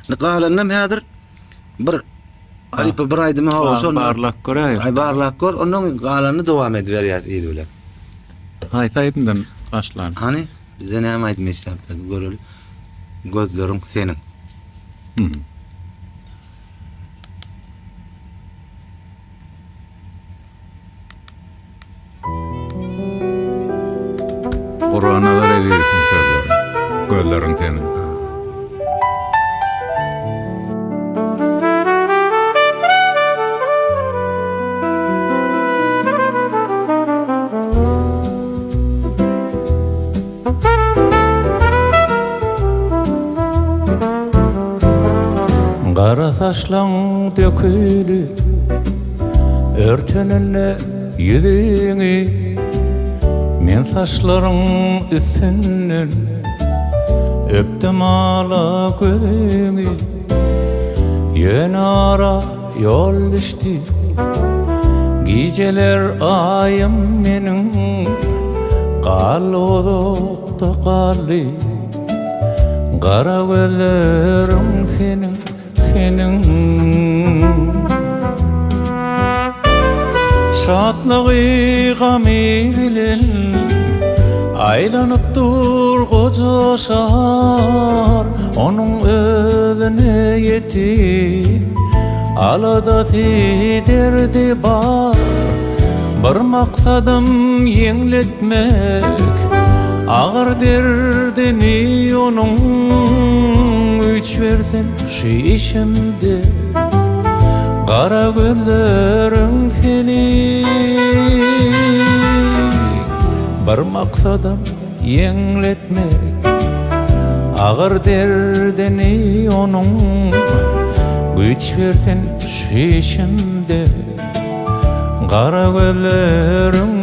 Galanam häzir bir alyp bir aýdymy hawa şol Barlak göräýär. ay barlak gör, ondan galany dowam ediberýär idi bilen. Haýtaýdymdan başlan. Hani bize näme aýtmyşlar, göreli. Gözleriň senin. Qur'ana da reýdim sözleri. Gözleriň senin. Qara saçlaň dökülüp örtenine yüzüňi, men saçlaryň üstünden öpdüm ala gözüňi. Ýöne ara ýol düşdi, gijeler aýym meniň galwydykda galy. Qara gözleriň senin şatlygy gamy bilen aýlanyp dur goja şahar, onuň özüne ýetip alada derdi bar. Bir maksadym ýeňletmek agyr derdini onuň, üç verdim şu işimde. Qara gözleriň seni bir maksadym ýeňletmek, agyr derdini onuň, güç versin şu işimde. Qara gözleriň